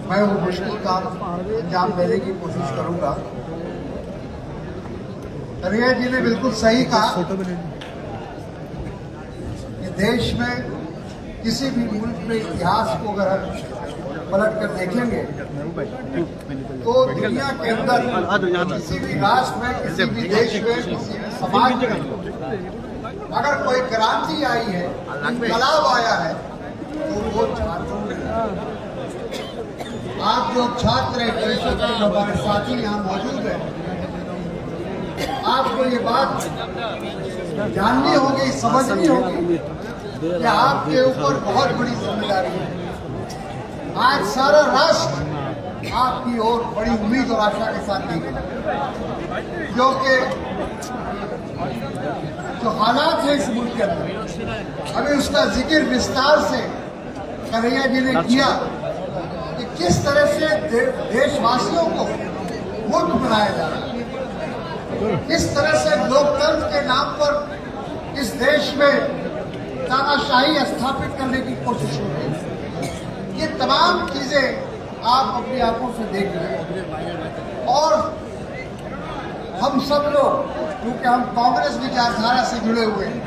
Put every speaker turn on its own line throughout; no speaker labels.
मैं वो मुश्किल काम अंजाम देने की कोशिश करूंगा। कन्हैया जी ने बिल्कुल सही कहा कि देश में किसी भी मुल्क में इतिहास को अगर हम पलट कर देखेंगे तो दुनिया के अंदर किसी भी राष्ट्र में, किसी भी देश में, किसी भी समाज में अगर कोई क्रांति आई है, इंकलाब आया है, तो वो छात्रों ने। आप जो छात्र हैं, परिषद के हमारे साथी यहाँ मौजूद हैं, आपको ये बात जाननी होगी, समझनी होगी कि आपके ऊपर बहुत बड़ी जिम्मेदारी है। आज सारा राष्ट्र आपकी ओर बड़ी उम्मीद और आशा के साथ देख रहा है, क्योंकि जो हालात है इस मुल्क के अंदर, अभी उसका जिक्र विस्तार से कन्हैया जी ने किया कि किस तरह से देशवासियों को मूर्ख बनाया जा रहा है, किस तरह से लोकतंत्र के नाम पर इस देश में तानाशाही स्थापित करने की कोशिश हो रही है। ये तमाम चीजें आप अपनी आंखों से देख रहे हैं। और हम सब लोग, क्योंकि हम कांग्रेस विचारधारा से जुड़े हुए हैं,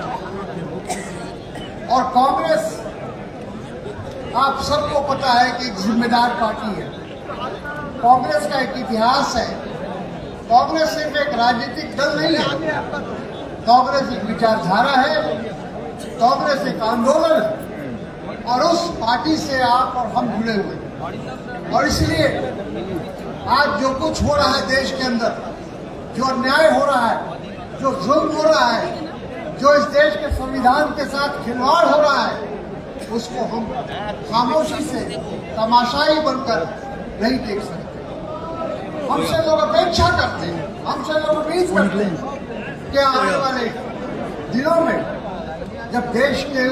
और कांग्रेस आप सबको पता है कि एक जिम्मेदार पार्टी है। कांग्रेस का एक इतिहास है। कांग्रेस सिर्फ एक राजनीतिक दल नहीं है, कांग्रेस एक विचारधारा है, कांग्रेस एक आंदोलन है, और उस पार्टी से आप और हम जुड़े हुए हैं। और इसलिए आज जो कुछ हो रहा है देश के अंदर, जो अन्याय हो रहा है, जो जुल्म हो रहा है, जो इस देश के संविधान के साथ खिलवाड़ हो रहा है, उसको हम खामोशी से तमाशाई बनकर नहीं देख सकते। हमसे लोग अपेक्षा करते हैं, हमसे लोग उम्मीद करते हैं कि आने वाले दिनों में जब देश के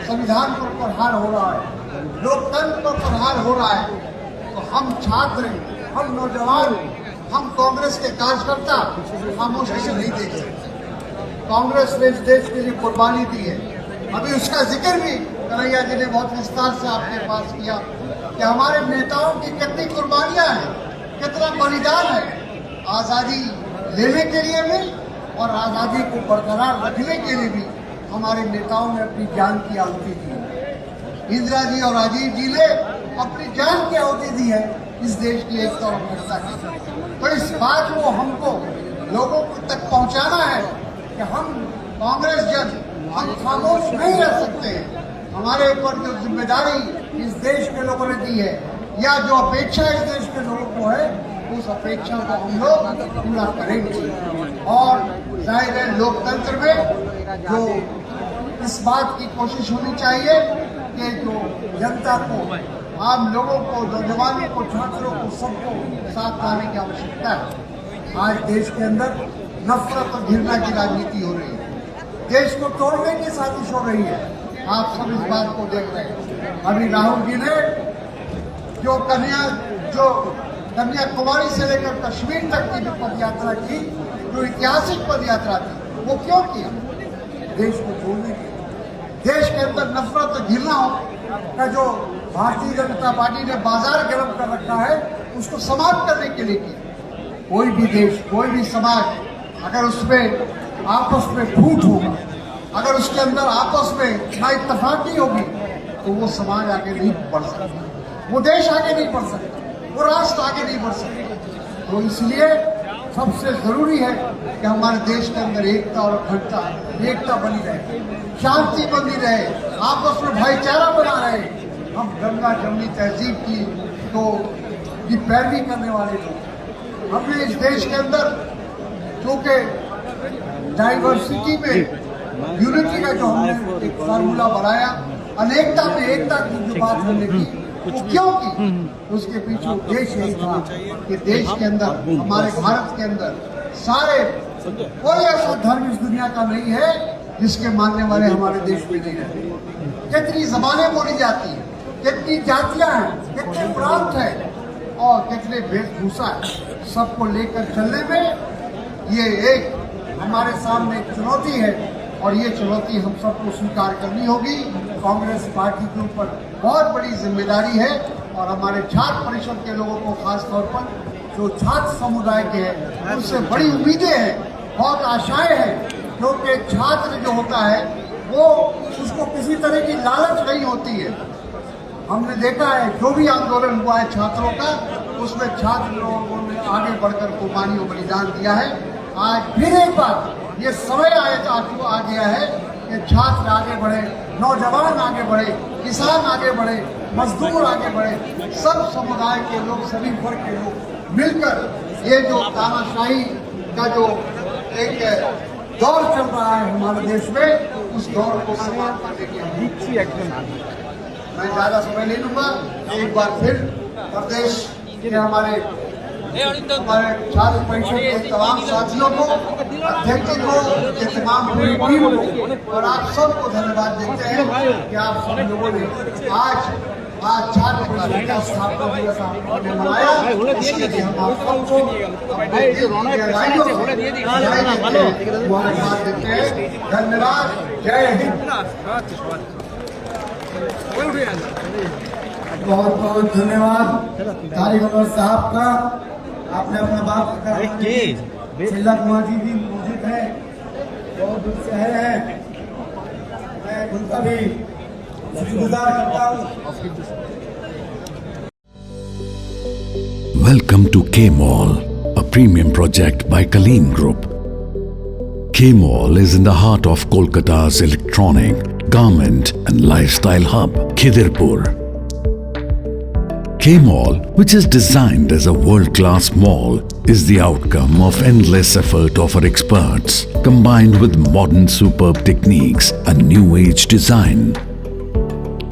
संविधान पर प्रहार हो रहा है, लोकतंत्र पर प्रहार हो रहा है, तो हम छात्र, हम नौजवान, हम कांग्रेस के कार्यकर्ता खामोशी से नहीं देख सकते। कांग्रेस ने इस देश के लिए कुर्बानी दी है। अभी उसका जिक्र भी कन्हैया जी ने बहुत विस्तार से आपके पास किया कि हमारे नेताओं की कितनी कुर्बानियां हैं, कितना बलिदान है आजादी लेने के लिए भी और आजादी को बरकरार रखने के लिए भी। हमारे नेताओं ने अपनी जान की आहुति दी। इंदिरा जी और राजीव जी ने अपनी जान की आहुति दी है इस देश की एकता और अखंडता की। तो इस बात को हमको लोगों तक पहुंचाना है कि हम कांग्रेस जन, हम खामोश नहीं रह सकते। हमारे ऊपर जो जिम्मेदारी इस देश के लोगों ने दी है, या जो अपेक्षा इस देश के लोगों को है, उस अपेक्षा को हम लोग पूरा करेंगे। और जाहिर है लोकतंत्र में जो इस बात की कोशिश होनी चाहिए कि जो जनता को, आम लोगों को, नौजवानों को, छात्रों को, सबको साथ लाने की आवश्यकता है। आज देश के अंदर नफरत और घृणा की राजनीति हो रही है, देश को तोड़ने की साजिश हो रही है। आप सब इस बात को देख रहे हैं। अभी राहुल जी ने जो कन्याकुमारी से लेकर कश्मीर तक की जो पद यात्रा की, जो ऐतिहासिक पद यात्रा थी, वो क्यों किया? देश को तोड़ने के, देश के अंदर नफरत और घृणा का जो भारतीय जनता पार्टी ने बाजार गर्म कर रखा है, उसको समाप्त करने के लिए किया। कोई भी देश, कोई भी समाज अगर उसमें आपस में फूट होगा, अगर उसके अंदर आपस में ना इत्तेफाकी होगी, तो वो समाज आगे नहीं बढ़ सकता, वो देश आगे नहीं बढ़ सकता, वो राष्ट्र आगे नहीं बढ़ सकता। तो इसलिए सबसे जरूरी है कि हमारे देश के अंदर एकता और अखंडता, एकता बनी रहे, शांति बनी रहे, आपस में भाईचारा बना रहे। हम गंगा जमुनी तहजीब की पैरवी करने वाले लोग, हमने इस देश के अंदर क्योंकि डाइवर्सिटी में यूनिटी का जो हमने एक फार्मूला बनाया, अनेकता में एकता की जो बात हमने की, वो क्यों की? उसके पीछे उद्देश्य यही था कि देश के अंदर, हमारे भारत के अंदर सारे, कोई ऐसा धर्म इस दुनिया का नहीं है जिसके मानने वाले हमारे देश में नहीं रहते। कितनी जबानें बोली जाती हैं, कितनी जातियां हैं, कितने प्रांत हैं और कितने वेशभूषा है, सबको लेकर चलने में ये एक हमारे सामने एक चुनौती है। और ये चुनौती हम सबको स्वीकार करनी होगी। कांग्रेस पार्टी के ऊपर बहुत बड़ी जिम्मेदारी है और हमारे छात्र परिषद के लोगों को खास तौर पर जो छात्र समुदाय के हैं उससे बड़ी उम्मीदें हैं, बहुत आशाएं हैं, क्योंकि छात्र जो होता है वो उसको किसी तरह की लालच नहीं होती है। हमने देखा है जो भी आंदोलन हुआ है छात्रों का, उसमें छात्र लोगों ने आगे बढ़कर कुर्बानी और बलिदान दिया है। आज फिर एक बार ये समय आ गया है कि छात्र आगे बढ़े, नौजवान आगे बढ़े, किसान आगे बढ़े, मजदूर आगे बढ़े, सब समुदाय के लोग, सभी वर्ग के लोग मिलकर ये जो तानाशाही का जो एक दौर चल रहा है हमारे देश में, उस दौर को समाप्त करने के लिए मैं ज्यादा समय नहीं लूंगा। एक बार फिर प्रदेश के हमारे छात्र परिषद के तमाम साथियों को, अध्यक्ष को, ये तमाम पूरी टीम को और आप सबको धन्यवाद देते हैं कि आप सब लोगों ने आज छात्र परिषद का स्थापना दिवस आपने मनाया। इसके लिए हम आप सबको धन्यवाद देते हैं। धन्यवाद। जय हिंद।
बहुत बहुत धन्यवाद कारीगर साहब का। आपने अपना बात का चिल्ला कुमार जी भी मौजूद है, बहुत दूर से आए हैं, मैं उनका भी शुक्रगुजार करता हूँ।
Welcome to K-Mall, a premium project by Kaleen Group. K-Mall is in the heart of Kolkata's electronic, garment and lifestyle hub, Khidirpur. K-Mall, which is designed as a world-class mall, is the outcome of endless effort of our experts, combined with modern superb techniques and new-age design.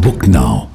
Book now